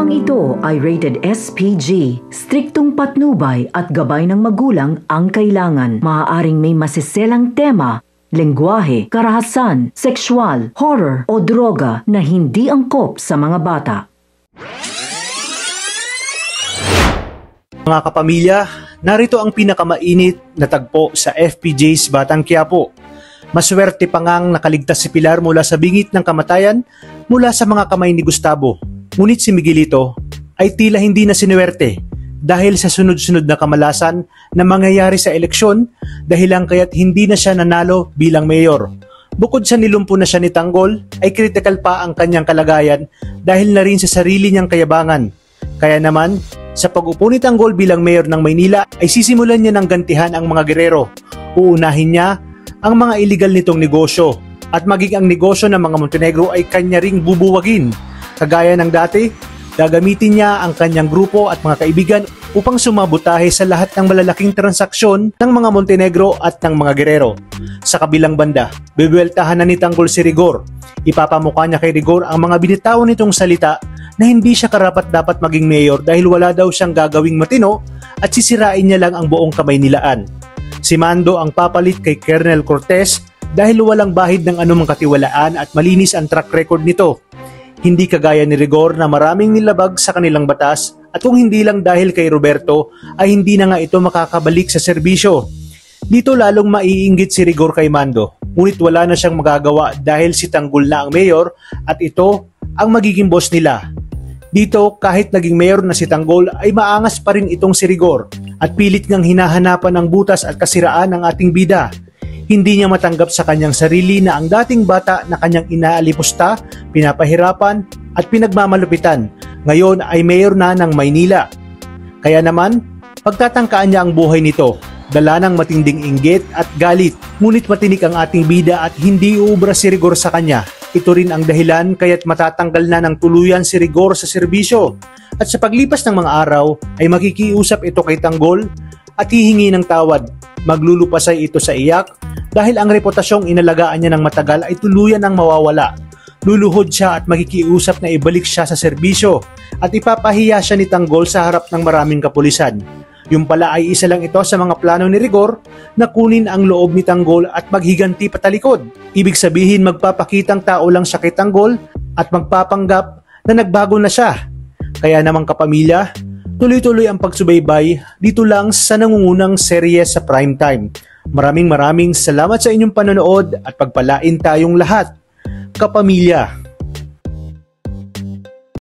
Programang ito ay rated SPG. Striktong patnubay at gabay ng magulang ang kailangan. Maaaring may masiselang tema, lengguwahe, karahasan, sexual, horror o droga na hindi angkop sa mga bata. Mga kapamilya, narito ang pinakamainit na tagpo sa FPJ's Batang Quiapo. Maswerte pa ngang nakaligtas si Pilar mula sa bingit ng kamatayan mula sa mga kamay ni Gustavo. Ngunit si Miguelito ay tila hindi na sinuwerte dahil sa sunod-sunod na kamalasan na mangyayari sa eleksyon dahilan kaya't hindi na siya nanalo bilang mayor. Bukod sa nilumpo na siya ni Tanggol, ay critical pa ang kanyang kalagayan dahil na rin sa sarili niyang kayabangan. Kaya naman, sa pag-upo ni Tanggol bilang mayor ng Maynila ay sisimulan niya ng gantihan ang mga gerero. Uunahin niya ang mga illegal nitong negosyo at maging ang negosyo ng mga Montenegro ay kanya ring bubuwagin. Kagaya ng dati, gagamitin niya ang kanyang grupo at mga kaibigan upang sumabotahe sa lahat ng malalaking transaksyon ng mga Montenegro at ng mga gerero. Sa kabilang banda, bibueltahan na ni Tanggol si Rigor. Ipapamukha niya kay Rigor ang mga binitawan nitong salita na hindi siya karapat-dapat maging mayor dahil wala daw siyang gagawing matino at sisirain niya lang ang buong Kamaynilaan. Si Mando ang papalit kay Colonel Cortez dahil walang bahid ng anumang katiwalaan at malinis ang track record nito. Hindi kagaya ni Rigor na maraming nilabag sa kanilang batas at kung hindi lang dahil kay Roberto ay hindi na nga ito makakabalik sa serbisyo. Dito lalong maiinggit si Rigor kay Mando, ngunit wala na siyang magagawa dahil si Tanggol na ang mayor at ito ang magiging boss nila. Dito kahit naging mayor na si Tanggol ay maangas pa rin itong si Rigor at pilit ngang hinahanapan ng butas at kasiraan ng ating bida. Hindi niya matanggap sa kanyang sarili na ang dating bata na kanyang inaalipusta, pinapahirapan at pinagmamalupitan, ngayon ay mayor na ng Maynila. Kaya naman, pagtatangkaan niya ang buhay nito, dala ng matinding inggit at galit, ngunit matinik ang ating bida at hindi uubra si Rigor sa kanya. Ito rin ang dahilan kaya't matatanggal na ng tuluyan si Rigor sa serbisyo. At sa paglipas ng mga araw ay makikiusap ito kay Tanggol at hihingi ng tawad. Maglulupasay ito sa iyak dahil ang reputasyong inalagaan niya ng matagal ay tuluyan ang mawawala. Luluhod siya at makikiusap na ibalik siya sa serbisyo at ipapahiya siya ni Tanggol sa harap ng maraming kapulisan. Yung pala ay isa lang ito sa mga plano ni Rigor na kunin ang loob ni Tanggol at maghiganti patalikod. Ibig sabihin magpapakitang tao lang siya kay Tanggol at magpapanggap na nagbago na siya. Kaya naman kapamilya, tuloy-tuloy ang pagsubaybay dito lang sa nangungunang serye sa Primetime. Maraming salamat sa inyong panonood at pagpalain tayong lahat, kapamilya.